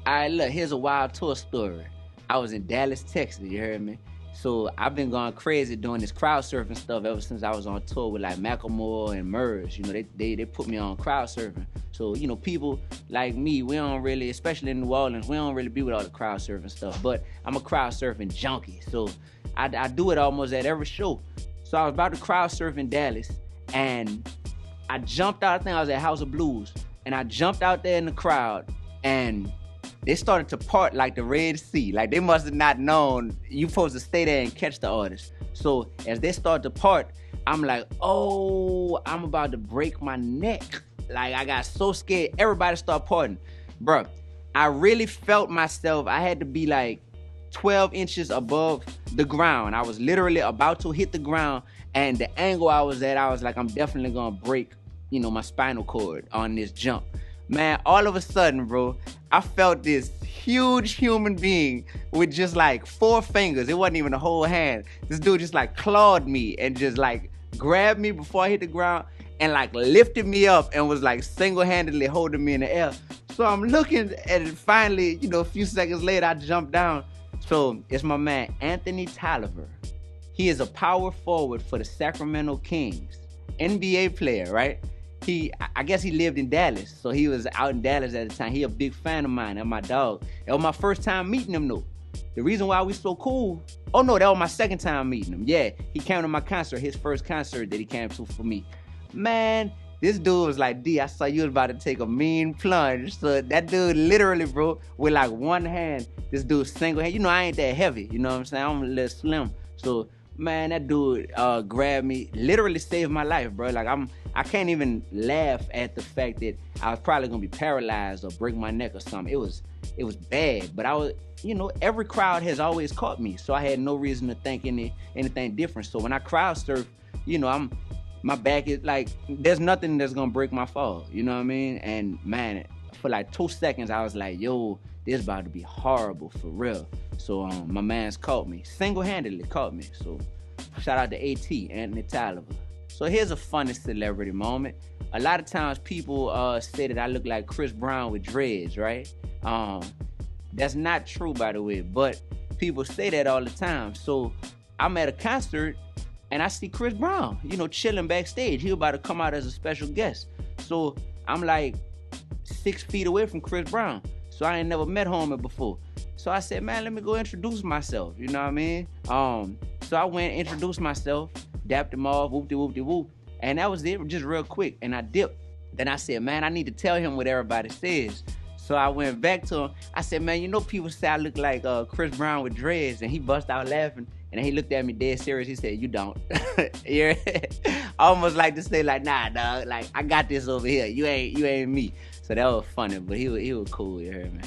All right, look, here's a wild tour story. I was in Dallas, Texas, you heard me? So I've been going crazy doing this crowd surfing stuff ever since I was on tour with like Macklemore and Murs. You know, they put me on crowd surfing. So, you know, people like me, we don't really, especially in New Orleans, we don't really be with all the crowd surfing stuff. But I'm a crowd surfing junkie. So I do it almost at every show. So I was about to crowd surf in Dallas and I jumped out, I think I was at House of Blues, and I jumped out there in the crowd and they started to part like the Red Sea. Like they must have not known you supposed to stay there and catch the artist. So as they start to part, I'm like, oh, I'm about to break my neck. Like I got so scared. Everybody started parting. Bruh, I really felt myself. I had to be like 12 inches above the ground. I was literally about to hit the ground, and the angle I was at, I was like, I'm definitely gonna break, you know, my spinal cord on this jump. Man, all of a sudden, bro, I felt this huge human being with just like 4 fingers. It wasn't even a whole hand. This dude just like clawed me and just like grabbed me before I hit the ground and like lifted me up and was like single-handedly holding me in the air. So I'm looking at it. Finally, you know, a few seconds later, I jumped down. So it's my man, Anthony Trolliver. He is a power forward for the Sacramento Kings. NBA player, right? I guess he lived in Dallas, so he was out in Dallas at the time. He a big fan of mine and my dog. That was my first time meeting him though. The reason why we so cool, oh no, that was my second time meeting him. Yeah, he came to my concert, his first concert that he came to for me. Man, this dude was like, D, I saw you was about to take a mean plunge. So that dude literally, bro, with like one hand, this dude single hand. You know, I ain't that heavy, you know what I'm saying? I'm a little slim. So, man, that dude grabbed me, literally saved my life, bro. Like I can't even laugh at the fact that I was probably gonna be paralyzed or break my neck or something. It was bad, but I was, you know, every crowd has always caught me, so I had no reason to think anything different. So when I crowd surf, you know, my back is like, there's nothing that's gonna break my fall, you know what I mean? And man, for like 2 seconds, I was like, yo, this about to be horrible for real. So my man's caught me, single-handedly caught me. So shout out to AT, Anthony Trolliver. So here's a funny celebrity moment. A lot of times people say that I look like Chris Brown with dreads, right? That's not true, by the way, but people say that all the time. So I'm at a concert and I see Chris Brown, you know, chilling backstage. He about to come out as a special guest. So I'm like 6 feet away from Chris Brown. So I ain't never met homie before. So I said, man, let me go introduce myself. You know what I mean? So I went and introduced myself, dapped him off, whoop-de-whoop-de-whoop. And that was it, just real quick. And I dipped. Then I said, man, I need to tell him what everybody says. So I went back to him. I said, man, you know people say I look like Chris Brown with dreads. And he bust out laughing. And then he looked at me dead serious. He said, you don't. Yeah. I almost like to say like, nah, dog. Like, I got this over here. You ain't me. So that was funny. But he was cool, you heard me.